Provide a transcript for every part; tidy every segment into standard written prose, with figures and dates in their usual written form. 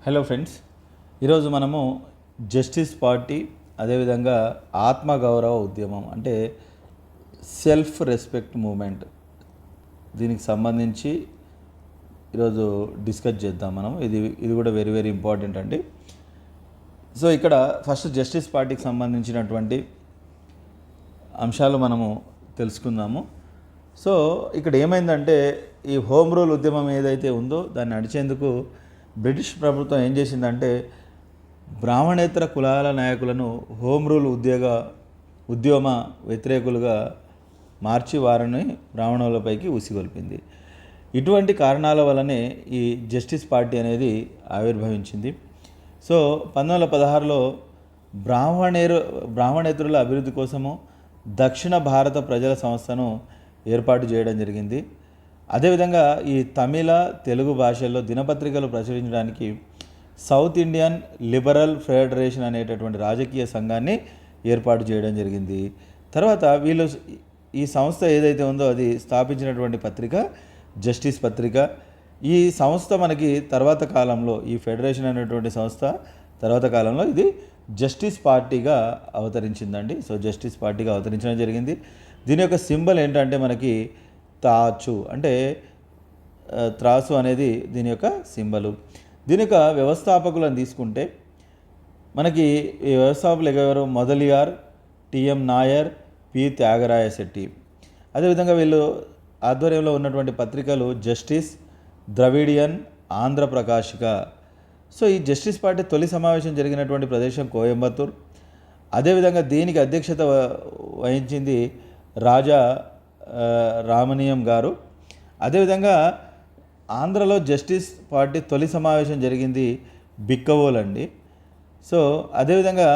Hello friends, ఈరోజు మనము justice party అదేవిధంగా ఆత్మగౌరవ ఉద్యమం అంటే సెల్ఫ్ రెస్పెక్ట్ మూమెంట్ దీనికి సంబంధించి ఈరోజు డిస్కస్ చేద్దాం. ఇది కూడా వెరీ వెరీ ఇంపార్టెంట్ అండి. సో ఇక్కడ ఫస్ట్ జస్టిస్ పార్టీకి సంబంధించినటువంటి అంశాలు మనము తెలుసుకుందాము. సో ఇక్కడ ఏమైందంటే ఈ హోమ్ రూల్ ఉద్యమం ఏదైతే ఉందో దాన్ని నడిచేందుకు బ్రిటిష్ ప్రభుత్వం ఏం చేసిందంటే బ్రాహ్మణేతర కులాల నాయకులను హోమ్ రూల్ ఉద్యమ వ్యతిరేకులుగా మార్చి వారిని బ్రాహ్మణులపైకి ఉసిగొల్పింది. ఇటువంటి కారణాల వల్లనే ఈ జస్టిస్ పార్టీ అనేది ఆవిర్భవించింది. సో 1916లో బ్రాహ్మణేతరుల అభివృద్ధి కోసము దక్షిణ భారత ప్రజల సంస్థను ఏర్పాటు చేయడం జరిగింది. అదేవిధంగా ఈ తమిళ తెలుగు భాషల్లో దినపత్రికలు ప్రచురించడానికి సౌత్ ఇండియన్ లిబరల్ ఫెడరేషన్ అనేటటువంటి రాజకీయ సంఘాన్ని ఏర్పాటు చేయడం జరిగింది. తర్వాత ఈ సంస్థ ఏదైతే ఉందో అది స్థాపించినటువంటి పత్రిక జస్టిస్ పత్రిక. ఈ సంస్థ మనకి తర్వాత కాలంలో ఈ ఫెడరేషన్ అనేటువంటి సంస్థ తర్వాత కాలంలో ఇది జస్టిస్ పార్టీగా అవతరించిందండి. సో జస్టిస్ పార్టీగా అవతరించడం జరిగింది. దీని యొక్క సింబల్ ఏంటంటే మనకి తాచు అంటే త్రాసు అనేది దీని యొక్క సింబలు. దీని యొక్క వ్యవస్థాపకులను తీసుకుంటే మనకి ఈ వ్యవస్థాపకులు ఎవరు? Mudaliar, TM Nair, P Thyagaraya Shetty. అదేవిధంగా వీళ్ళు ఆధ్వర్యంలో ఉన్నటువంటి పత్రికలు జస్టిస్, ద్రవిడియన్, ఆంధ్ర ప్రకాశిక. సో ఈ జస్టిస్ పార్టీ తొలి సమావేశం జరిగినటువంటి ప్రదేశం కోయంబత్తూర్. అదేవిధంగా దీనికి అధ్యక్షత వహించింది రాజా రామనీయం గారు. అదేవిధంగా ఆంధ్రలో జస్టిస్ పార్టీ తొలి సమావేశం జరిగింది బిక్కవోలు అండి. సో అదేవిధంగా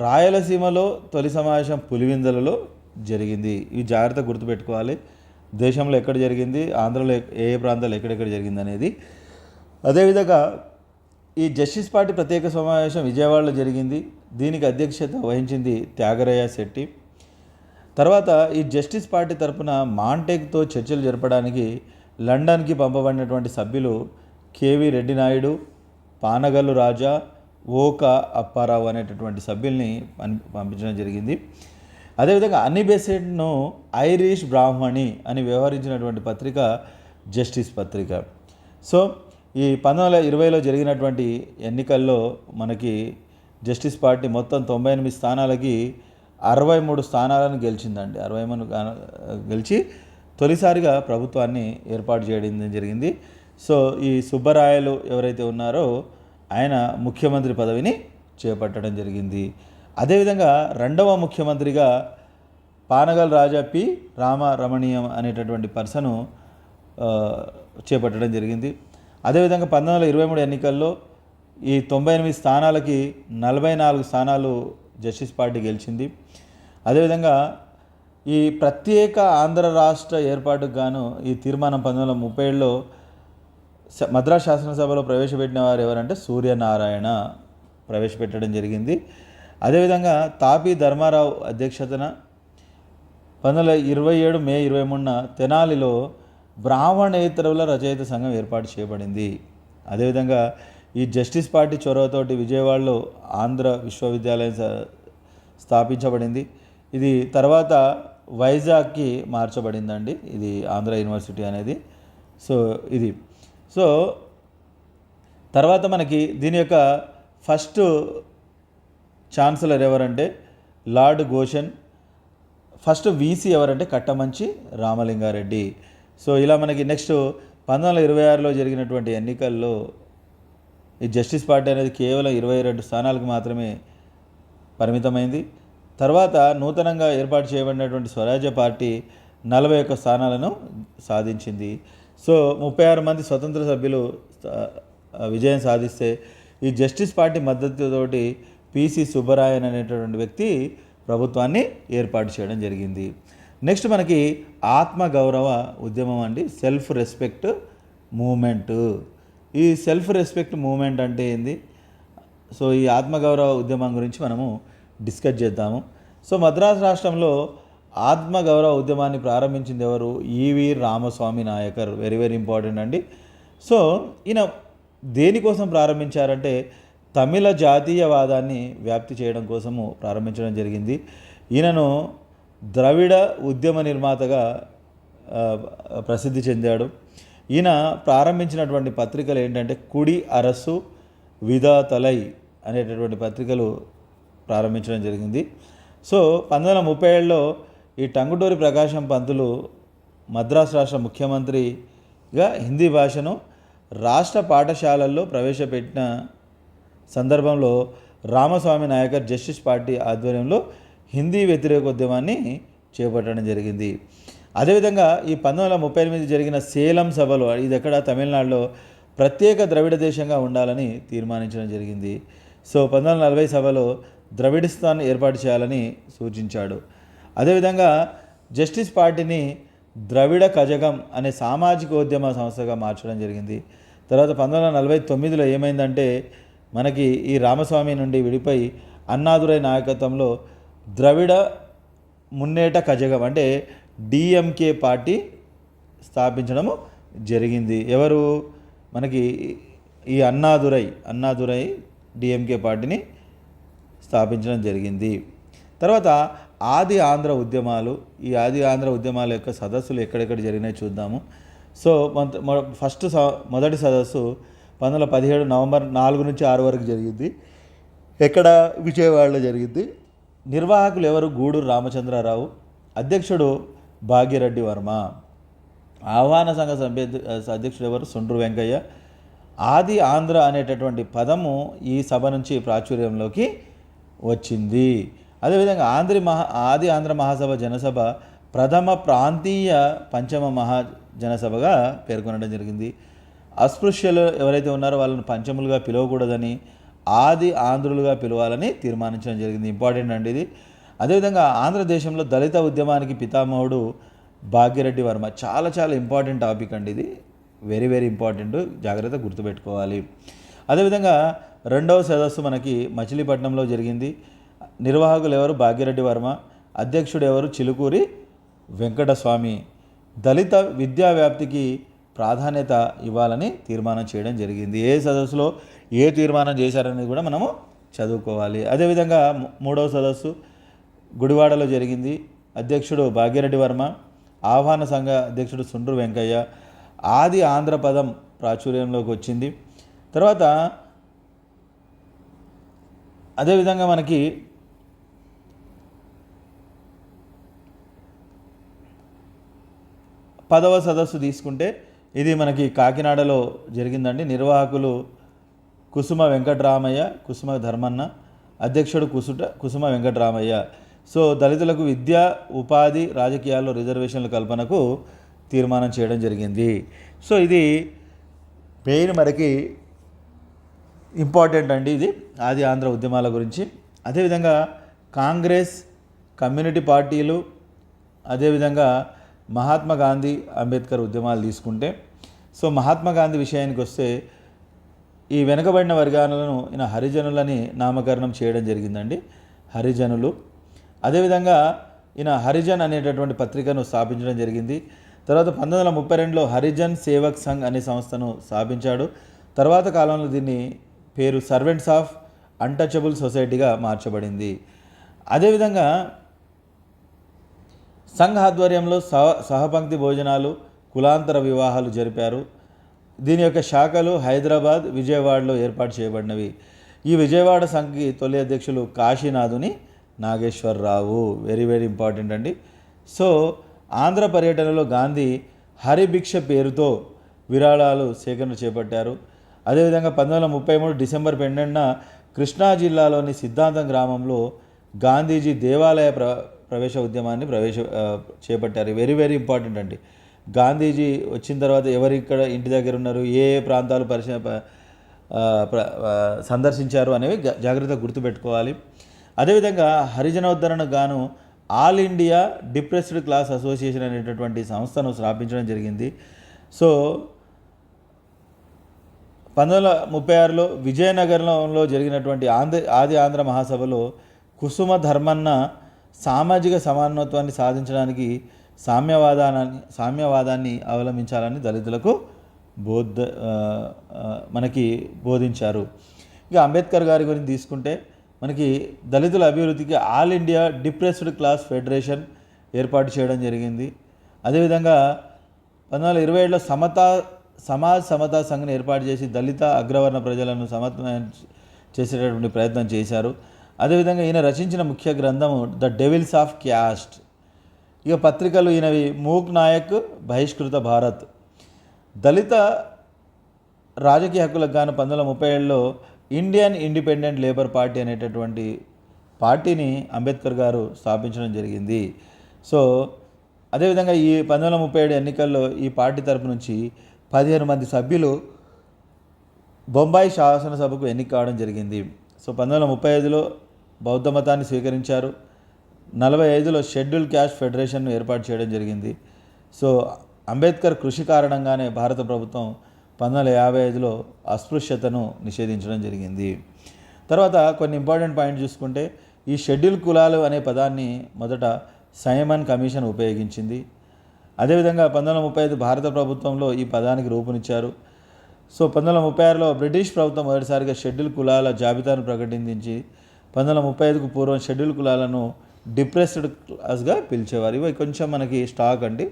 రాయలసీమలో తొలి సమావేశం పులివెందులలో జరిగింది. ఇవి జాగ్రత్త గుర్తుపెట్టుకోవాలి. దేశంలో ఎక్కడ జరిగింది, ఆంధ్రలో ఏ ప్రాంతాల్లో ఎక్కడెక్కడ జరిగింది అనేది. అదేవిధంగా ఈ జస్టిస్ పార్టీ ప్రత్యేక సమావేశం విజయవాడలో జరిగింది. దీనికి అధ్యక్షత వహించింది త్యాగరాయ శెట్టి. తర్వాత ఈ జస్టిస్ పార్టీ తరపున మాంటేక్తో చర్చలు జరపడానికి లండన్కి పంపబడినటువంటి సభ్యులు కేవి రెడ్డి నాయుడు, పానగల్లు రాజా, ఓక అప్పారావు అనేటటువంటి సభ్యుల్ని పంపించడం జరిగింది. అదేవిధంగా అన్ని బెసెట్ను ఐరిష్ బ్రాహ్మణి అని వ్యవహరించినటువంటి పత్రిక జస్టిస్ పత్రిక. సో ఈ 1920లో జరిగినటువంటి ఎన్నికల్లో మనకి జస్టిస్ పార్టీ మొత్తం 98 స్థానాలకి 63 స్థానాలను గెలిచిందండి. 63 గెలిచి తొలిసారిగా ప్రభుత్వాన్ని ఏర్పాటు చేయడం జరిగింది. సో ఈ సుబ్బరాయలు ఎవరైతే ఉన్నారో ఆయన ముఖ్యమంత్రి పదవిని చేపట్టడం జరిగింది. అదేవిధంగా రెండవ ముఖ్యమంత్రిగా పానగల్ రాజా పి రామరమణీయం అనేటటువంటి పర్సను చేపట్టడం జరిగింది. అదేవిధంగా 1923 ఎన్నికల్లో ఈ 98 స్థానాలకి 44 స్థానాలు జస్టిస్ పార్టీ గెలిచింది. అదేవిధంగా ఈ ప్రత్యేక ఆంధ్ర రాష్ట్ర ఏర్పాటుకు గాను ఈ తీర్మానం 1937లో మద్రాస్ శాసనసభలో ప్రవేశపెట్టిన వారు ఎవరంటే సూర్యనారాయణ ప్రవేశపెట్టడం జరిగింది. అదేవిధంగా తాపి ధర్మారావు అధ్యక్షతన 1927 మే 23న తెనాలిలో బ్రాహ్మణేతరుల రచయిత సంఘం ఏర్పాటు చేయబడింది. అదేవిధంగా ఈ జస్టిస్ పార్టీ చొరవతోటి విజయవాడలో ఆంధ్ర విశ్వవిద్యాలయం స్థాపించబడింది. ఇది తర్వాత వైజాగ్కి మార్చబడిందండి. ఇది ఆంధ్ర యూనివర్సిటీ అనేది. సో తర్వాత మనకి దీని యొక్క ఫస్ట్ ఛాన్సలర్ ఎవరంటే లార్డ్ గోషన్. ఫస్ట్ వీసీ ఎవరంటే కట్టమంచి రామలింగారెడ్డి. సో ఇలా మనకి నెక్స్ట్ 1926లో జరిగినటువంటి ఎన్నికల్లో ఈ జస్టిస్ పార్టీ అనేది కేవలం 22 స్థానాలకు మాత్రమే పరిమితమైంది. తర్వాత నూతనంగా ఏర్పాటు చేయబడినటువంటి స్వరాజ్య పార్టీ 41 స్థానాలను సాధించింది. సో 36 మంది స్వతంత్ర సభ్యులు విజయం సాధిస్తే ఈ జస్టిస్ పార్టీ మద్దతుతోటి పిసి సుబ్బరాయన్ అనేటటువంటి వ్యక్తి ప్రభుత్వాన్ని ఏర్పాటు చేయడం జరిగింది. నెక్స్ట్ మనకి ఆత్మగౌరవ ఉద్యమం అండి, సెల్ఫ్ రెస్పెక్ట్ మూమెంట్. ఈ సెల్ఫ్ రెస్పెక్ట్ మూమెంట్ అంటే ఏంది? సో ఈ ఆత్మగౌరవ ఉద్యమం గురించి మనము డిస్కస్ చేద్దాము. సో మద్రాసు రాష్ట్రంలో ఆత్మగౌరవ ఉద్యమాన్ని ప్రారంభించింది ఎవరు? E V Ramaswamy Naicker. Very very important అండి. సో ఈయన దేనికోసం ప్రారంభించారంటే తమిళ జాతీయవాదాన్ని వ్యాప్తి చేయడం కోసము ప్రారంభించడం జరిగింది. ఈయనను ద్రవిడ ఉద్యమ నిర్మాతగా ప్రసిద్ధి చెందాడు. ఈయన ప్రారంభించినటువంటి పత్రికలు ఏంటంటే కుడి అరసు, విధాతలై అనేటటువంటి పత్రికలు ప్రారంభించడం జరిగింది. సో 1937లో ఈ టంగుటూరి ప్రకాశం పంతులు మద్రాసు రాష్ట్ర ముఖ్యమంత్రిగా హిందీ భాషను రాష్ట్ర పాఠశాలల్లో ప్రవేశపెట్టిన సందర్భంలో రామస్వామి నాయకర్ జస్టిస్ పార్టీ ఆధ్వర్యంలో హిందీ వ్యతిరేకోద్యమాన్ని చేపట్టడం జరిగింది. అదేవిధంగా ఈ 1938 జరిగిన సేలం సభలో, ఇది ఎక్కడ తమిళనాడులో, ప్రత్యేక ద్రవిడ దేశంగా ఉండాలని తీర్మానించడం జరిగింది. సో 1940 సభలో ద్రవిడిస్తాన్ ఏర్పాటు చేయాలని సూచించాడు. అదేవిధంగా జస్టిస్ పార్టీని ద్రవిడ కజగం అనే సామాజికోద్యమ సంస్థగా మార్చడం జరిగింది. తర్వాత 1949లో ఏమైందంటే మనకి ఈ రామస్వామి నుండి విడిపోయి అన్నాదురై నాయకత్వంలో ద్రవిడ మున్నేట కజగం అంటే డిఎంకే పార్టీ స్థాపించడము జరిగింది. ఎవరు మనకి ఈ అన్నాదురై డిఎంకే పార్టీని స్థాపించడం జరిగింది. తర్వాత ఆది ఆంధ్ర ఉద్యమాలు, ఈ ఆది ఆంధ్ర ఉద్యమాల యొక్క సదస్సులు ఎక్కడెక్కడ జరిగినాయి చూద్దాము. సో మొదటి సదస్సు 1917 నవంబర్ 4 నుంచి 6 వరకు జరిగింది. ఎక్కడ? విజయవాడలో జరిగింది. నిర్వాహకులు ఎవరు? గూడూరు రామచంద్రరావు, అధ్యక్షుడు భాగ్యరెడ్డి వర్మ, ఆహ్వాన సంఘ అధ్యక్షుడు ఎవరు? సుండ్రు వెంకయ్య. ఆది ఆంధ్ర అనేటటువంటి పదము ఈ సభ నుంచి ప్రాచుర్యంలోకి వచ్చింది. అదేవిధంగా ఆది ఆంధ్ర మహాసభ జనసభ ప్రథమ ప్రాంతీయ పంచమ మహాజనసభగా పేర్కొనడం జరిగింది. అస్పృశ్యులు ఎవరైతే ఉన్నారో వాళ్ళని పంచములుగా పిలవకూడదని, ఆది ఆంధ్రులుగా పిలవాలని తీర్మానించడం జరిగింది. ఇంపార్టెంట్ అండి ఇది. అదేవిధంగా ఆంధ్రదేశంలో దళిత ఉద్యమానికి పితామహుడు భాగ్యరెడ్డి వర్మ. చాలా చాలా ఇంపార్టెంట్ టాపిక్ అండి ఇది, వెరీ వెరీ ఇంపార్టెంట్, జాగ్రత్తగా గుర్తుపెట్టుకోవాలి. అదేవిధంగా రెండవ సదస్సు మనకి మచిలీపట్నంలో జరిగింది. నిర్వాహకులు ఎవరు? భాగ్యరెడ్డి వర్మ, అధ్యక్షుడు ఎవరు? చిలుకూరి వెంకటస్వామి. దళిత విద్యా వ్యాప్తికి ప్రాధాన్యత ఇవ్వాలని తీర్మానం చేయడం జరిగింది. ఏ సదస్సులో ఏ తీర్మానం చేశారనేది కూడా మనము చదువుకోవాలి. అదేవిధంగా మూడవ సదస్సు గుడివాడలో జరిగింది. అధ్యక్షుడు భాగ్యరెడ్డి వర్మ, ఆహ్వాన సంఘ అధ్యక్షుడు సుండ్రు వెంకయ్య. ఆది ఆంధ్ర పదం ప్రాచుర్యంలోకి వచ్చింది. తర్వాత అదేవిధంగా మనకి పదవ సదస్సు తీసుకుంటే ఇది మనకి కాకినాడలో జరిగిందండి. నిర్వాహకులు కుసుమ వెంకటరామయ్య, కుసుమ ధర్మన్న, అధ్యక్షుడు కుసుమ వెంకటరామయ్య. సో దళితులకు విద్య, ఉపాధి, రాజకీయాల్లో రిజర్వేషన్ల కల్పనకు తీర్మానం చేయడం జరిగింది. సో ఇది మెయిన్ మనకి ఇంపార్టెంట్ అండి, ఇది ఆది ఆంధ్ర ఉద్యమాల గురించి. అదేవిధంగా కాంగ్రెస్, కమ్యూనిటీ పార్టీలు, అదేవిధంగా మహాత్మా గాంధీ, అంబేద్కర్ ఉద్యమాలు తీసుకుంటే, సో మహాత్మా గాంధీ విషయానికి వస్తే ఈ వెనుకబడిన వర్గాలను ఈయన హరిజనులని నామకరణం చేయడం జరిగిందండి, హరిజనులు. అదేవిధంగా ఈయన హరిజన్ అనేటటువంటి పత్రికను స్థాపించడం జరిగింది. తర్వాత 1932లో హరిజన్ సేవక్ సంఘ్ అనే సంస్థను స్థాపించాడు. తర్వాత కాలంలో దీన్ని పేరు సర్వెంట్స్ ఆఫ్ అన్టచబుల్ సొసైటీగా మార్చబడింది. అదేవిధంగా సంఘ్ ఆధ్వర్యంలో సహపంక్తి భోజనాలు, కులాంతర వివాహాలు జరిపారు. దీని యొక్క శాఖలు హైదరాబాద్, విజయవాడలో ఏర్పాటు చేయబడినవి. ఈ విజయవాడ సంఘకి తొలి అధ్యక్షులు Kasinathuni Nageswara Rao. Very very important అండి. సో ఆంధ్ర పర్యటనలో గాంధీ హరిభిక్ష పేరుతో విరాళాలు సేకరణ చేపట్టారు. అదేవిధంగా 1933 డిసెంబర్ 12న కృష్ణా జిల్లాలోని సిద్ధాంతం గ్రామంలో గాంధీజీ దేవాలయ ప్రవేశ ఉద్యమాన్ని చేపట్టారు. వెరీ వెరీ ఇంపార్టెంట్ అండి. గాంధీజీ వచ్చిన తర్వాత ఎవరు ఇక్కడ ఇంటి దగ్గర ఉన్నారు, ఏ ప్రాంతాలు సందర్శించారు అనేవి జాగ్రత్తగా గుర్తుపెట్టుకోవాలి. అదేవిధంగా హరిజనోద్ధరణకు గాను all India depressed class association అనేటటువంటి సంస్థను స్థాపించడం జరిగింది. సో 1936లో విజయనగరంలో జరిగినటువంటి ఆది ఆంధ్ర మహాసభలో కుసుమ ధర్మన్న సామాజిక సమానత్వాన్ని సాధించడానికి సామ్యవాదాన్ని అవలంబించాలని దళితులకు బోధ మనకి బోధించారు. ఇక అంబేద్కర్ గారి గురించి తీసుకుంటే మనకి దళితుల అభివృద్ధికి all India depressed class federation ఏర్పాటు చేయడం జరిగింది. అదేవిధంగా 1927లో సమాజ్ సమతా సంఘ్ని ఏర్పాటు చేసి దళిత అగ్రవర్ణ ప్రజలను సమన్వయం చేసేటటువంటి ప్రయత్నం చేశారు. అదేవిధంగా ఈయన రచించిన ముఖ్య గ్రంథము ద డెవిల్స్ ఆఫ్ క్యాస్ట్. ఇక పత్రికలు ఈయనవి మూక్ నాయక్, బహిష్కృత భారత్. దళిత రాజకీయ హక్కులకు గాను 1937లో ఇండియన్ ఇండిపెండెంట్ లేబర్ పార్టీ అనేటటువంటి పార్టీని అంబేద్కర్ గారు స్థాపించడం జరిగింది. సో అదేవిధంగా ఈ 1937 ఎన్నికల్లో ఈ పార్టీ తరపు నుంచి 15 మంది సభ్యులు బొంబాయి శాసనసభకు ఎన్నిక కావడం జరిగింది. సో 1935లో బౌద్ధ మతాన్ని స్వీకరించారు. 45లో షెడ్యూల్ క్యాస్ట్ ఫెడరేషన్ను ఏర్పాటు చేయడం జరిగింది. సో అంబేద్కర్ కృషి కారణంగానే భారత ప్రభుత్వం 1955లో అస్పృశ్యతను నిషేధించడం జరిగింది. తర్వాత కొన్ని ఇంపార్టెంట్ పాయింట్ చూసుకుంటే ఈ షెడ్యూల్ కులాలు అనే పదాన్ని మొదట సైమన్ కమిషన్ ఉపయోగించింది. అదేవిధంగా 1935 భారత ప్రభుత్వంలో ఈ పదానికి రూపునిచ్చారు. సో 1936లో బ్రిటిష్ ప్రభుత్వం మొదటిసారిగా షెడ్యూల్ కులాల జాబితాను ప్రకటించి 1935కు పూర్వం షెడ్యూల్ కులాలను డిప్రెస్డ్ క్లాస్గా పిలిచేవారు. ఇవి కొంచెం మనకి స్టాక్ అండి,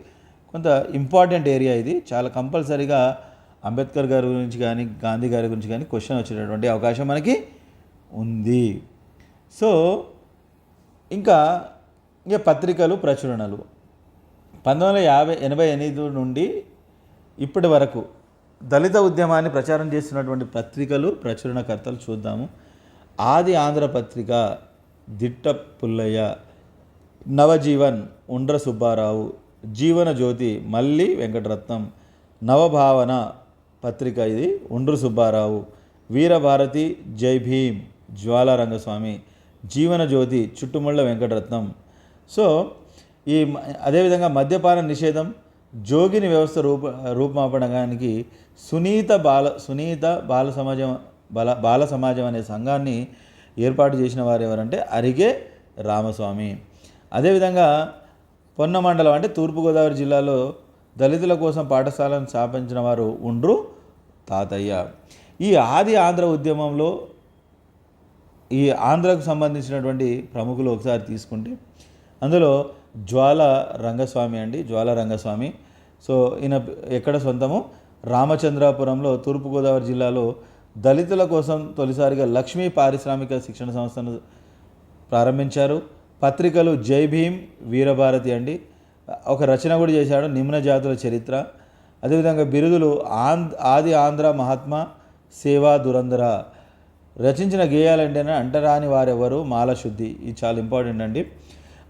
కొంత ఇంపార్టెంట్ ఏరియా ఇది. చాలా కంపల్సరీగా అంబేద్కర్ గారి గురించి కానీ గాంధీ గారి గురించి కానీ క్వశ్చన్ వచ్చేటటువంటి అవకాశం మనకి ఉంది. సో ఇంకా పత్రికలు ప్రచురణలు 1988 నుండి ఇప్పటి వరకు దళిత ఉద్యమాన్ని ప్రచారం చేస్తున్నటువంటి పత్రికలు ప్రచురణకర్తలు చూద్దాము. ఆది ఆంధ్ర పత్రిక దిట్ట పుల్లయ్య, నవజీవన్ ఉండ్ర సుబ్బారావు, జీవన జ్యోతి మల్లి వెంకటరత్నం, నవభావన పత్రిక ఇది ఉండ్రు సుబ్బారావు, వీరభారతి జై భీమ్ జ్వాల రంగస్వామి, జీవన జ్యోతి చుట్టుముళ్ళ వెంకటరత్నం. సో అదేవిధంగా మద్యపాన నిషేధం జోగిని వ్యవస్థ రూపుమాపడానికి సునీత బాల సమాజం అనే సంఘాన్ని ఏర్పాటు చేసిన వారు ఎవరంటే అరిగే రామస్వామి. అదేవిధంగా పొన్న మండలం అంటే తూర్పుగోదావరి జిల్లాలో దళితుల కోసం పాఠశాలను స్థాపించిన వారు ఉండ్రు తాతయ్య. ఈ ఆది ఆంధ్ర ఉద్యమంలో ఈ ఆంధ్రకు సంబంధించినటువంటి ప్రముఖులు ఒకసారి తీసుకుంటే అందులో జ్వాల రంగస్వామి అండి, జ్వాల రంగస్వామి. సో ఈయన ఎక్కడ సొంతము రామచంద్రాపురంలో తూర్పుగోదావరి జిల్లాలో దళితుల కోసం తొలిసారిగా లక్ష్మీ పారిశ్రామిక శిక్షణ సంస్థను ప్రారంభించారు. పత్రికలు జై భీమ్, వీరభారతి అండి. ఒక రచన కూడా చేశాడు నిమ్న జాతుల చరిత్ర. అదేవిధంగా బిరుదులు ఆది ఆంధ్ర మహాత్మా, సేవా దురంధర. రచించిన గేయాలంటేనే అంటరాని వారెవరు, మాలశుద్ధి. ఇది చాలా ఇంపార్టెంట్ అండి.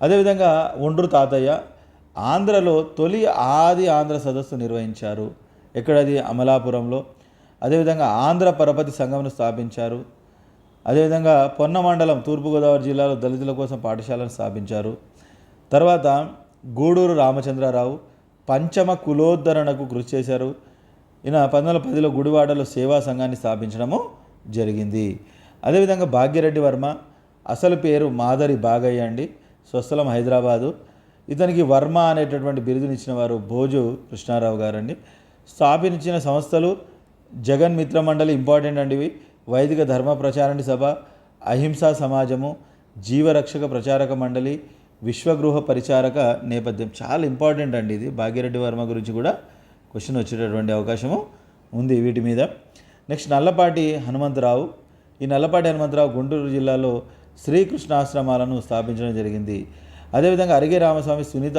అదేవిధంగా ఉండ్రు తాతయ్య ఆంధ్రలో తొలి ఆది ఆంధ్ర సదస్సు నిర్వహించారు. ఎక్కడది? అమలాపురంలో. అదేవిధంగా ఆంధ్ర పరపతి సంఘంను స్థాపించారు. అదేవిధంగా పొన్న మండలం తూర్పుగోదావరి జిల్లాలో దళితుల కోసం పాఠశాలను స్థాపించారు. తర్వాత గూడూరు రామచంద్రారావు పంచమ కులోద్ధరణకు కృషి చేశారు. ఈయన 1910లో గుడివాడలో సేవా సంఘాన్ని స్థాపించడము జరిగింది. అదేవిధంగా భాగ్యరెడ్డి వర్మ, అసలు పేరు మాదరి బాగయ్య అండి, స్వస్థలం హైదరాబాదు. ఇతనికి వర్మ అనేటటువంటి బిరుదునిచ్చిన వారు భోజు కృష్ణారావు గారండి. స్థాపించిన సంస్థలు జగన్ మిత్ర మండలి, ఇంపార్టెంట్ అండి ఇవి, వైదిక ధర్మ ప్రచారణి సభ, అహింసా సమాజము, జీవరక్షక ప్రచారక మండలి, విశ్వగృహ పరిచారక నేపథ్యం. చాలా ఇంపార్టెంట్ అండి ఇది. భాగ్యరెడ్డి వర్మ గురించి కూడా క్వశ్చన్ వచ్చేటటువంటి అవకాశము ఉంది వీటి మీద. నెక్స్ట్ నల్లపాటి హనుమంతరావు. ఈ నల్లపాటి హనుమంతరావు గుంటూరు జిల్లాలో శ్రీకృష్ణాశ్రమాలను స్థాపించడం జరిగింది. అదేవిధంగా అరిగే రామస్వామి సునీత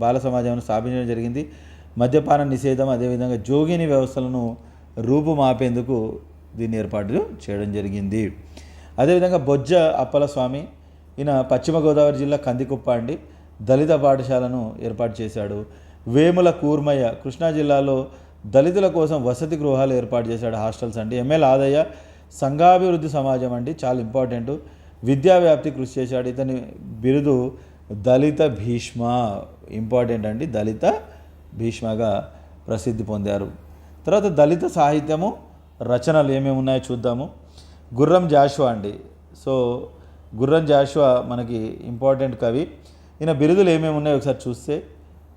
బాల సమాజాన్ని స్థాపించడం జరిగింది. మద్యపాన నిషేధం, అదేవిధంగా జోగిని వ్యవస్థలను రూపుమాపేందుకు దీన్ని ఏర్పాటు చేయడం జరిగింది. అదేవిధంగా బొజ్జ అప్పలస్వామి, ఈయన పశ్చిమ గోదావరి జిల్లా కందికుప్ప అండి, దళిత పాఠశాలను ఏర్పాటు చేశాడు. వేముల కూర్మయ్య కృష్ణా జిల్లాలో దళితుల కోసం వసతి గృహాలు ఏర్పాటు చేశాడు, హాస్టల్స్ అండి. ఎంఎల్ ఆదయ్య సంఘాభివృద్ధి సమాజం అండి, చాలా ఇంపార్టెంట్, విద్యా వ్యాప్తి కృషి చేశాడు. ఇతని బిరుదు దళిత భీష్మ, ఇంపార్టెంట్ అండి, దళిత భీష్మగా ప్రసిద్ధి పొందారు. తర్వాత దళిత సాహిత్యము రచనలు ఏమేమి ఉన్నాయో చూద్దాము. గుర్రం జాషువా అండి. సో గుర్రం జాషువా మనకి ఇంపార్టెంట్ కవి. ఈయన బిరుదులు ఏమేమి ఉన్నాయో ఒకసారి చూస్తే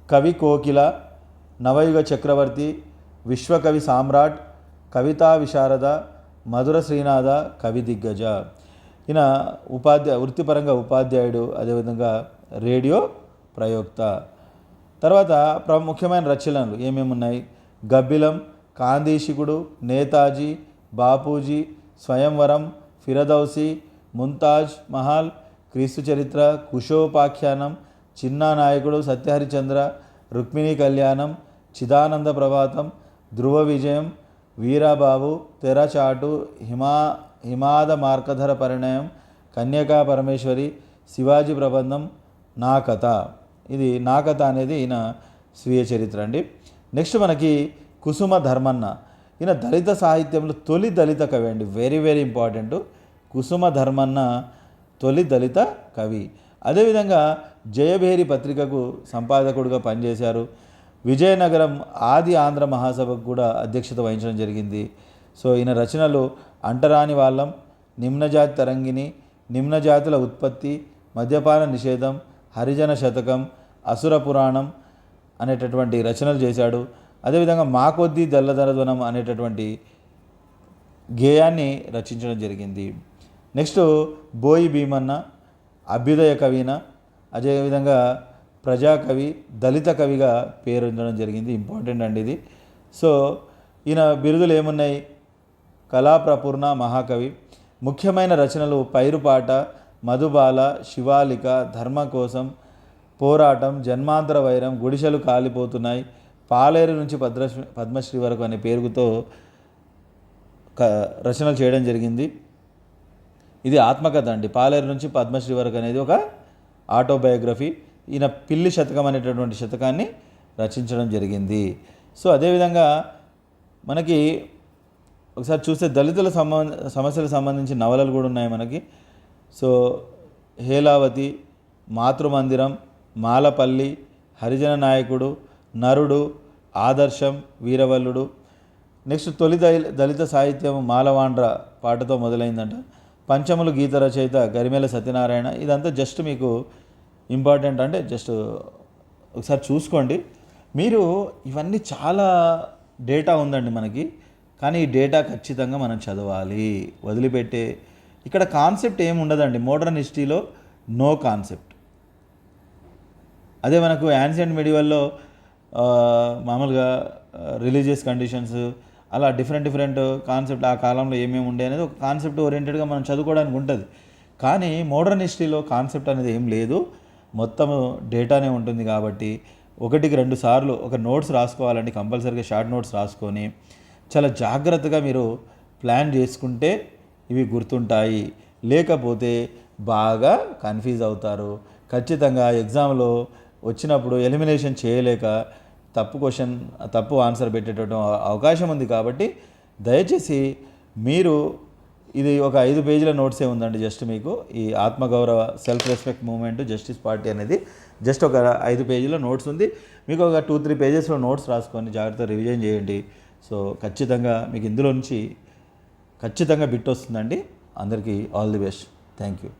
కవి కోకిల, నవయుగ చక్రవర్తి, విశ్వకవి సామ్రాట్, కవితా విశారద, మధుర శ్రీనాథ, కవి దిగ్గజ. ఈయన వృత్తిపరంగా ఉపాధ్యాయుడు, అదేవిధంగా రేడియో ప్రయోక్త. తర్వాత ముఖ్యమైన రచనలు ఏమేమి ఉన్నాయి? గబ్బిలం, కాందీశికుడు, నేతాజీ, బాపూజీ, స్వయంవరం, ఫిరదౌసి, ముంతాజ్ మహల్, క్రీస్తు చరిత్ర, కుశోపాఖ్యానం, చిన్నా నాయకుడు, సత్యహరిచంద్ర, రుక్మిణీ కళ్యాణం, చిదానంద ప్రభాతం, ధ్రువ విజయం, వీరాబాబు, తెరచాటు, హిమాద మార్కధర పరిణయం, కన్యకా పరమేశ్వరి, శివాజీ ప్రబంధం, నా కథ. ఇది నా కథ అనేది ఈయన స్వీయ చరిత్ర అండి. నెక్స్ట్ మనకి కుసుమ ధర్మన్న. ఈయన దళిత సాహిత్యంలో తొలి దళిత కవి అండి. Very very important. Kusuma Dharmanna తొలి దళిత కవి. అదేవిధంగా జయభేరి పత్రికకు సంపాదకుడిగా పనిచేశారు. విజయనగరం ఆది ఆంధ్ర మహాసభకు కూడా అధ్యక్షత వహించడం జరిగింది. సో ఈయన రచనలు అంటరాని వాళ్ళం, నిమ్నజాతి తరంగిణి, నిమ్నజాతుల ఉత్పత్తి, మద్యపాన నిషేధం, హరిజన శతకం, అసుర పురాణం అనేటటువంటి రచనలు చేశాడు. అదేవిధంగా మా కొద్దీ తెల్లదరధ్వనం అనేటటువంటి గేయాన్ని రచించడం జరిగింది. నెక్స్ట్ బోయి భీమన్న అభ్యుదయ కవిన, అదేవిధంగా ప్రజాకవి, దళిత కవిగా పేరొందడం జరిగింది. ఇంపార్టెంట్ అండి ఇది. సో ఈయన బిరుదులు ఏమున్నాయి? కళాప్రపూర్ణ మహాకవి. ముఖ్యమైన రచనలు పైరుపాట, మధుబాల, శివాలిక, ధర్మ కోసం, పోరాటం, జన్మాంతర వైరం, గుడిసెలు కాలిపోతున్నాయి, పాలేరు నుంచి పద్మశ్రీ వరకు అనే పేరుతో రచనలు చేయడం జరిగింది. ఇది ఆత్మకథ అండి. పాలేరు నుంచి పద్మశ్రీ వరకు అనేది ఒక ఆటోబయోగ్రఫీ. ఈయన పిల్లి శతకం అనేటటువంటి శతకాన్ని రచించడం జరిగింది. సో అదేవిధంగా మనకి ఒకసారి చూస్తే దళితుల సమస్యలకు సంబంధించిన నవలలు కూడా ఉన్నాయి మనకి. సో హేలావతి, మాతృమందిరం, మాలపల్లి, హరిజన నాయకుడు, నరుడు, ఆదర్శం, వీరవల్లుడు. నెక్స్ట్ తొలి దళిత సాహిత్యం మాలవాండ్ర పాటతో మొదలైందంట. పంచములు గీత రచయిత గరిమెల సత్యనారాయణ. ఇదంతా జస్ట్ మీకు ఇంపార్టెంట్, అంటే జస్ట్ ఒకసారి చూసుకోండి. మీరు ఇవన్నీ చాలా డేటా ఉందండి మనకి, కానీ ఈ డేటా ఖచ్చితంగా మనం చదవాలి. వదిలిపెట్టే ఇక్కడ కాన్సెప్ట్ ఏమి ఉండదండి. మోడర్న్ హిస్టరీలో నో కాన్సెప్ట్. అదే మనకు యాన్షియంట్ మిడివల్లో మామూలుగా రిలీజియస్ కండిషన్స్, అలా డిఫరెంట్ కాన్సెప్ట్ ఆ కాలంలో ఏమేమి ఉండే అనేది ఒక కాన్సెప్ట్ ఓరియంటెడ్గా మనం చదువుకోవడానికి ఉంటుంది. కానీ మోడర్న్ హిస్టరీలో కాన్సెప్ట్ అనేది ఏం లేదు, మొత్తము డేటానే ఉంటుంది. కాబట్టి 1-2 సార్లు ఒక నోట్స్ రాసుకోవాలండి. కంపల్సరీగా షార్ట్ నోట్స్ రాసుకొని చాలా జాగ్రత్తగా మీరు ప్లాన్ చేసుకుంటే ఇవి గుర్తుంటాయి. లేకపోతే బాగా కన్ఫ్యూజ్ అవుతారు. ఖచ్చితంగా ఎగ్జామ్లో వచ్చినప్పుడు ఎలిమినేషన్ చేయలేక తప్పు ఆన్సర్ పెట్టేటటువంటి అవకాశం ఉంది. కాబట్టి దయచేసి మీరు ఇది ఒక 5 పేజీల నోట్సే ఉందండి. జస్ట్ మీకు ఈ ఆత్మగౌరవ self respect movement justice party అనేది జస్ట్ ఒక 5 పేజీల నోట్స్ ఉంది. మీకు ఒక 2-3 పేజెస్లో నోట్స్ రాసుకొని జాగ్రత్తగా రివిజన్ చేయండి. సో ఖచ్చితంగా మీకు ఇందులో నుంచి ఖచ్చితంగా బిట్ వస్తుందండి. అందరికీ all the best. Thank you.